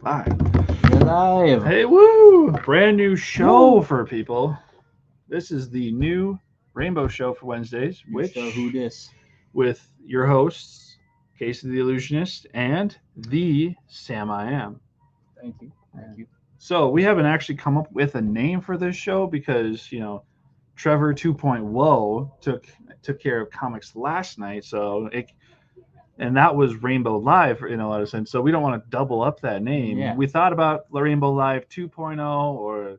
Live. You're live. Hey, woo! Brand new show for people. This is the new Rainbow Show for Wednesdays, You show who this. with your hosts, Casey the Illusionist and the Sam I Am. Thank you. Thank you. So we haven't actually come up with a name for this show because Trevor 2.0 took care of comics last night, and that was Rainbow Live in a lot of sense. So we don't want to double up that name. Yeah. We thought about Rainbow Live 2.0 or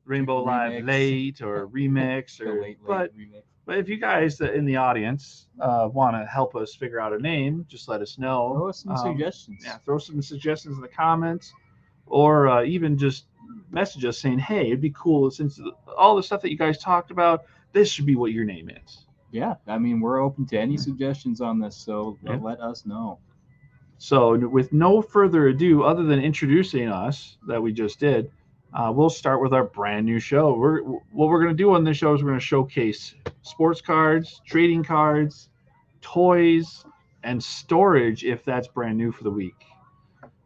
Rainbow Live Remix. Late or Remix, The or late but remix. but if you guys in the audience want to help us figure out a name, just let us know. Throw us some suggestions. Yeah, throw some suggestions in the comments, or even just message us saying, "Hey, it'd be cool since all the stuff that you guys talked about. This should be what your name is." Yeah, I mean, we're open to any suggestions on this, so Yeah. let us know. So, with no further ado, other than introducing us that we just did, we'll start with our brand new show. What we're going to do on this show is we're going to showcase sports cards, trading cards, toys, and storage if that's brand new for the week.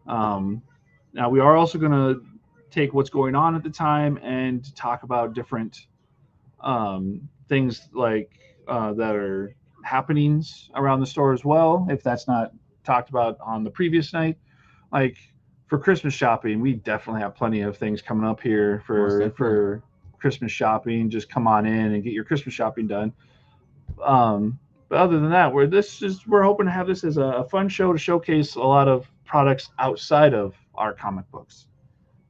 Um, Now, we are also going to take what's going on at the time and talk about different things like that are happenings around the store as well, if that's not talked about on the previous night. Like for Christmas shopping, we definitely have plenty of things coming up here for Christmas shopping. Just come on in and get your Christmas shopping done. But other than that, we're hoping to have this as a fun show to showcase a lot of products outside of our comic books.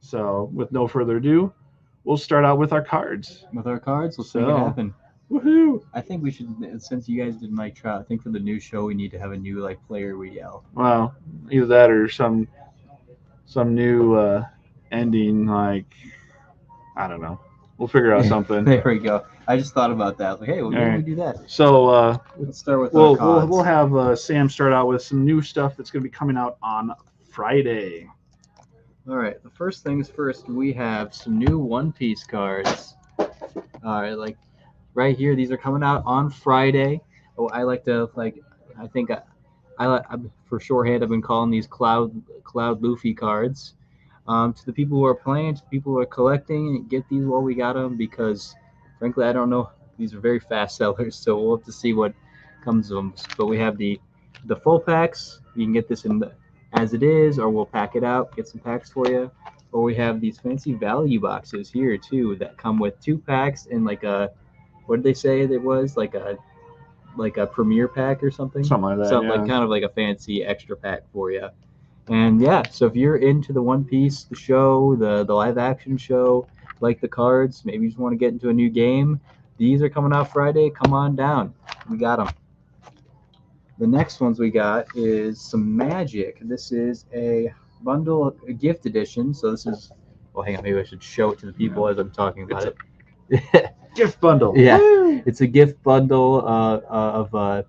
So, with no further ado, we'll start out with our cards. With our cards, let's make it So- happen. Woohoo! I think we should, since you guys did Mike Trout, I think for the new show we need to have a new player we yell. Well, either that or some new ending. Like, I don't know. We'll figure out something. There we go. I just thought about that. I was like, hey, well, maybe Alright. we do that. So Let's start with we'll our cards. we'll have Sam start out with some new stuff that's going to be coming out on Friday. All right. The first things first, we have some new One Piece cards. All right, like right here, these are coming out on Friday. Oh, I like to I think for shorthand, I've been calling these Cloud Luffy cards. To the people who are playing, to people who are collecting, get these while we got them because, frankly, I don't know. These are very fast sellers, so we'll have to see what comes of them. But we have the full packs. You can get this as it is, or we'll pack it out, get some packs for you. Or we have these fancy value boxes here too that come with 2 packs and like a, what did they say it was, like a premiere pack or something? Something like that, Something yeah. like kind of like a fancy extra pack for you. And yeah, so if you're into the One Piece, the show, the live action show, like the cards, maybe you just want to get into a new game, these are coming out Friday. Come on down. We got them. The next ones we got is some Magic. This is a bundle, a gift edition. So this is, well, hang on, maybe I should show it to the people as I'm talking about it. Gift bundle. Yeah. Woo! It's a gift bundle of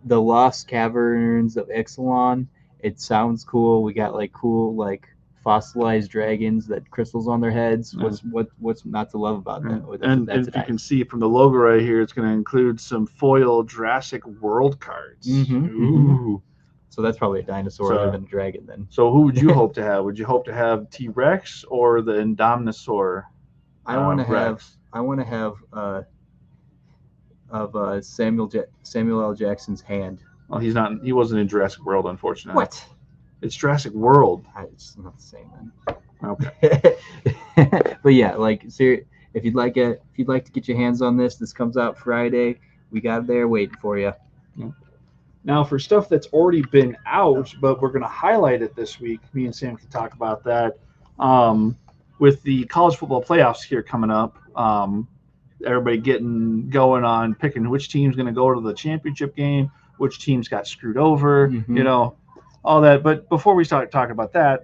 the Lost Caverns of Ixalan. It sounds cool. We got cool fossilized dragons that crystals on their heads. What's not to love about that? And if you can see from the logo right here, it's going to include some foil Jurassic World cards. Ooh. So that's probably a dinosaur other than a dragon then. So who would you hope to have? Would you hope to have T-Rex or the Indominus? I want to have Samuel L. Jackson's hand. Well, he wasn't in Jurassic World, unfortunately. What? It's Jurassic World. It's not the same then. Okay. But yeah, if you'd like to get your hands on this comes out Friday. We got it there waiting for you. Now, for stuff that's already been out, but we're going to highlight it this week, me and Sam can talk about that. With the college football playoffs here coming up, everybody getting going on picking which team's going to go to the championship game, which teams got screwed over, all that. But before we start talking about that,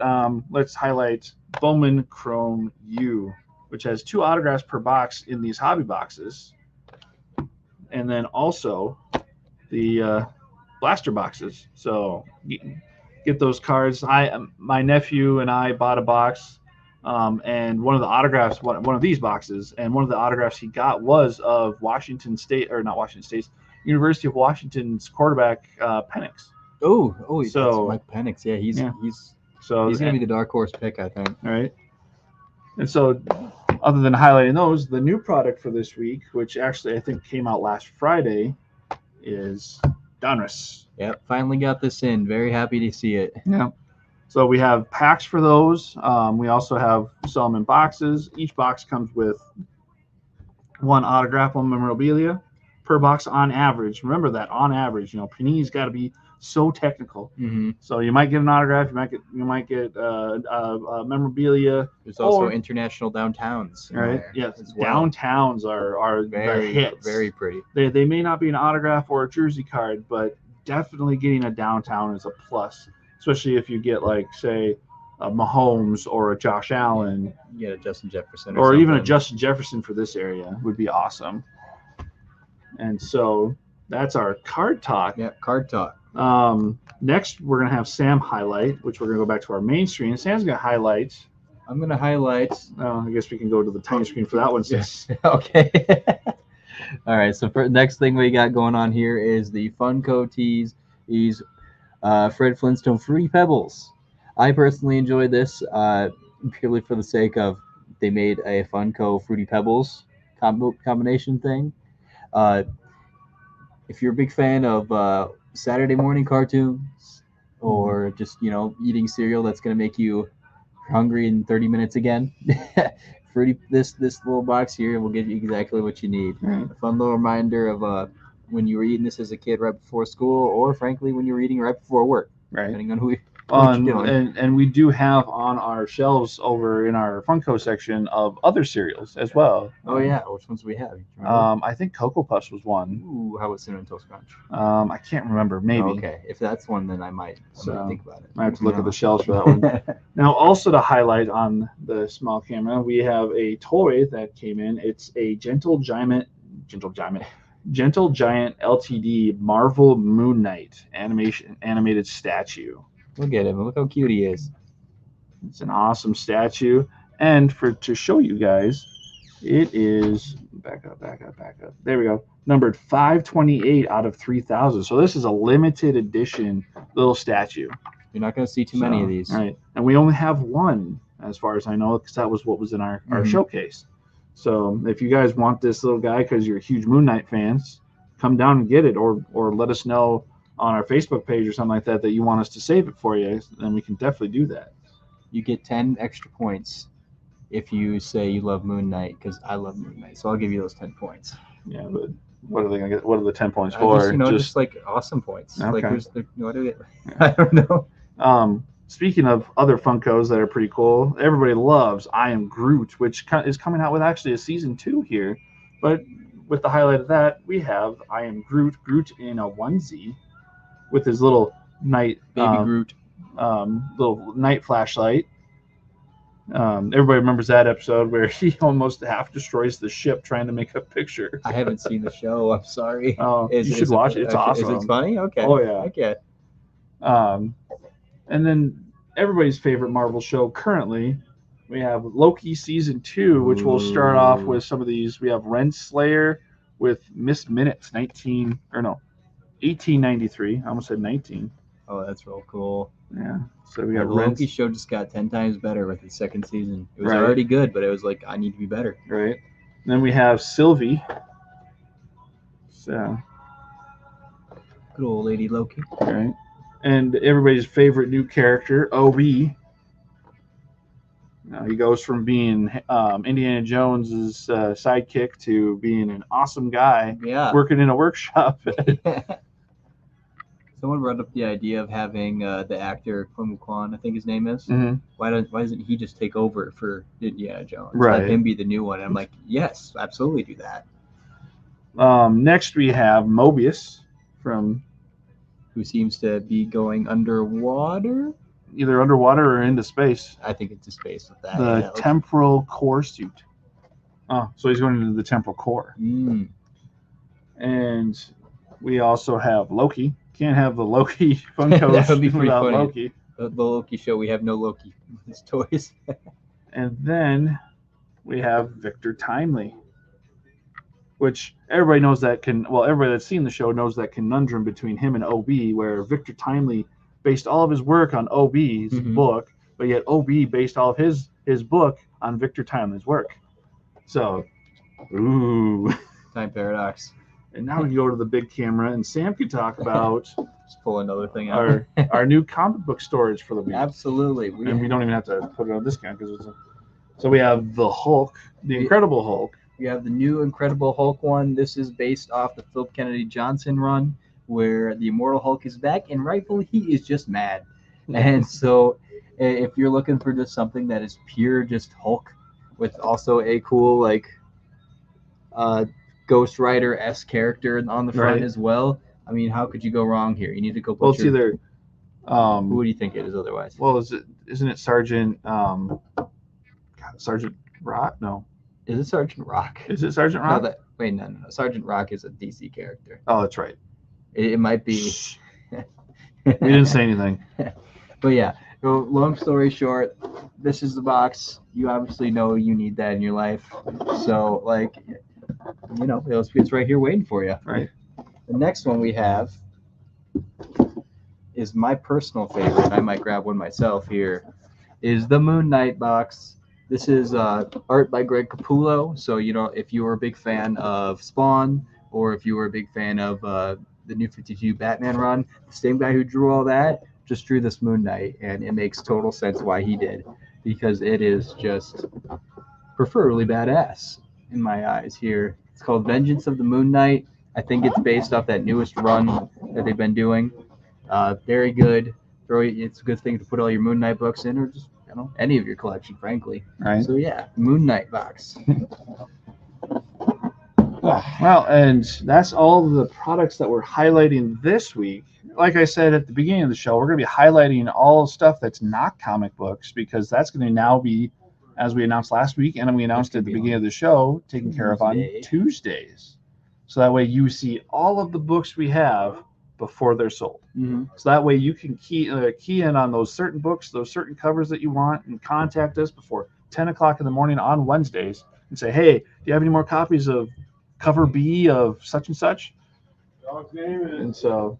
let's highlight Bowman Chrome U, which has 2 autographs per box in these hobby boxes. And then also the blaster boxes. So get those cards. My nephew and I bought a box, and one of the autographs, one of these boxes, and one of the autographs he got was of Washington State, or not Washington State, University of Washington's quarterback, Penix. Oh, So- that's Mike Penix. Yeah, he's So He's gonna be the dark horse pick, I think. right. And so, other than highlighting those, the new product for this week, which actually I think came out last Friday, is Donruss. Yep, finally got this in. Very happy to see it. Yeah. So we have packs for those. We also have some in boxes. Each box comes with one autograph, one memorabilia per box on average. Remember that on average. Panini's got to be so technical. Mm-hmm. So you might get an autograph. You might get memorabilia. There's also international downtowns. Right. Yes. As well. Downtowns are Very, the hits. very pretty. They may not be an autograph or a jersey card, but definitely getting a downtown is a plus. Especially if you get, like, say, a Mahomes or a Josh Allen. You get a Justin Jefferson. Or even a Justin Jefferson for this area would be awesome. And so that's our card talk. Yeah, card talk. Next, we're going to have Sam highlight, which we're going to go back to our main screen. Sam's going to highlight. I'm going to highlight. I guess we can go to the tiny screen for that one. Since... Okay. All right. So for next thing we got going on here is the Funko tees. These Fred Flintstone Fruity Pebbles. I personally enjoyed this purely for the sake of they made a Funko Fruity Pebbles combination thing. If you're a big fan of Saturday morning cartoons or just eating cereal that's gonna make you hungry in 30 minutes again, Fruity this little box here will give you exactly what you need. A fun little reminder of when you were eating this as a kid right before school, or frankly when you were eating right before work, depending on what you're doing. And we do have on our shelves over in our Funko section of other cereals as well. Oh yeah, which ones do we have? I think Cocoa Puffs was one. Ooh, how about Cinnamon Toast Crunch? I can't remember. Maybe. Oh, okay, if that's one, then I might think about it. I have to look at the shelves for that one. Now, also to highlight on the small camera, we have a toy that came in. It's a Gentle Giant LTD Marvel Moon Knight animated statue. Look at him. Look how cute he is. It's an awesome statue. And to show you guys, it is back up. There we go. Numbered 528 out of 3,000. So this is a limited edition little statue. You're not going to see too many of these. Right. And we only have one, as far as I know, because that was what was in our showcase. So if you guys want this little guy because you're huge Moon Knight fans, come down and get it, or let us know on our Facebook page or something like that you want us to save it for you, then we can definitely do that. You get 10 extra points if you say you love Moon Knight, because I love Moon Knight, so I'll give you those 10 points. Yeah, but what are they gonna get? What are the 10 points for? Just like awesome points. Okay. Like what do I don't know. Speaking of other Funkos that are pretty cool, everybody loves I Am Groot, which is coming out with actually a season 2 here. But with the highlight of that, we have I Am Groot in a onesie with his little night baby Groot, little night flashlight. Everybody remembers that episode where he almost half destroys the ship trying to make a picture. I haven't seen the show. I'm sorry. Oh, you should watch it. It's awesome. Is it funny? Okay. Oh yeah. Okay. And then everybody's favorite Marvel show currently, we have Loki season 2, which will start off with some of these. We have Renslayer with Miss Minutes 1893. I almost said 19. Oh, that's real cool. Yeah. So we got the Loki show just got 10 times better with its second season. It was already good, but it was like, I need to be better. Right. And then we have Sylvie. So. Good old lady Loki. Right. And everybody's favorite new character, Obi. He goes from being Indiana Jones's sidekick to being an awesome guy working in a workshop. Someone brought up the idea of having the actor Kwon Kwan, I think his name is. Mm-hmm. Why doesn't he just take over for Indiana Jones? Right. Let him be the new one. And I'm like, yes, absolutely do that. Next we have Mobius who seems to be going underwater. Either underwater or into space. I think into space with that. The temporal core suit. Oh, so he's going into the temporal core. Mm. And we also have Loki. Can't have the Loki Funkos that would be pretty without funny. Loki. The Loki show, we have no Loki in his toys. And then we have Victor Timely, which everybody knows everybody that's seen the show knows that conundrum between him and OB, where Victor Timely based all of his work on OB's book, but yet OB based all of his book on Victor Timely's work. So, ooh. Time paradox. And now we can go to the big camera, and Sam can talk about just pull another thing out. our new comic book storage for the week. Absolutely. And we don't even have to put it on this count because so we have the Hulk, the Incredible Hulk. We have the new Incredible Hulk one. This is based off the Philip Kennedy Johnson run, where the Immortal Hulk is back, and rightfully he is just mad. And so, if you're looking for just something that is pure, just Hulk, with also a cool like Ghost Rider-esque character on the front as well. I mean, how could you go wrong here? You need to go. Well, it's either. Who do you think it is otherwise? Well, isn't it Sergeant Sergeant Rock? No. Is it Sergeant Rock? Is it Sergeant Rock? No, no. Sergeant Rock is a DC character. Oh, that's right. It might be. We didn't say anything. But yeah, so long story short, this is the box. You obviously know you need that in your life. So, like, you know, it's right here waiting for you. Right. The next one we have is my personal favorite. I might grab one myself here. Is the Moon Knight box. This is art by Greg Capullo. So, you know, if you were a big fan of Spawn, or if you were a big fan of the New 52 Batman run, the same guy who drew all that just drew this Moon Knight, and it makes total sense why he did, because it is just preferably badass in my eyes here. It's called Vengeance of the Moon Knight. I think it's based off that newest run that they've been doing. Very good. It's a good thing to put all your Moon Knight books in, or just, you know, any of your collection, frankly. Right. So yeah, Moon Knight box. Well, and that's all the products that we're highlighting this week. Like I said at the beginning of the show, we're going to be highlighting all stuff that's not comic books, because that's going to now be, as we announced last week, and we announced at the beginning of the show, taken care of on Tuesdays. So that way you see all of the books we have before they're sold. So that way you can key in on those certain books, those certain covers that you want, and contact us before 10 o'clock in the morning on Wednesdays and say, hey, do you have any more copies of cover B of such and such? And so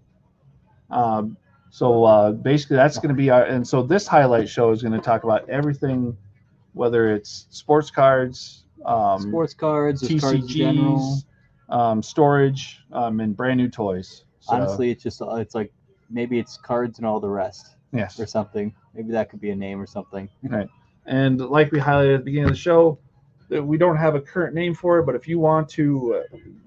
basically that's going to be and so this highlight show is going to talk about everything, whether it's sports cards, TCGs, cards in general. Storage, and brand new toys. So, honestly, it's like maybe it's cards and all the rest. Yes. Or something. Maybe that could be a name or something. Right. And like we highlighted at the beginning of the show, we don't have a current name for it, but if you want to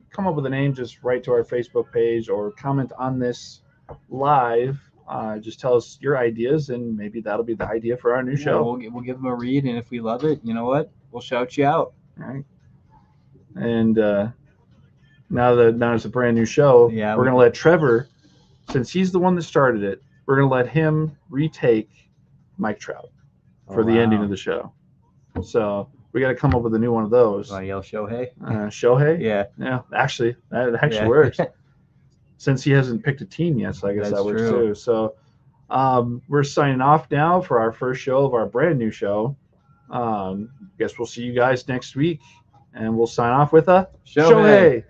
come up with a name, just write to our Facebook page or comment on this live. Just tell us your ideas, and maybe that'll be the idea for our new show. We'll give them a read, and if we love it, you know what? We'll shout you out. All right. And now it's a brand new show, we're going to let Trevor, since he's the one that started it, we're going to let him retake Mike Trout for the ending of the show. So we got to come up with a new one of those. Want to yell Shohei? Shohei? Yeah. Yeah, actually, that actually works. Since he hasn't picked a team yet, so I guess that works too. So we're signing off now for our first show of our brand new show. Guess we'll see you guys next week, and we'll sign off with a Shohei.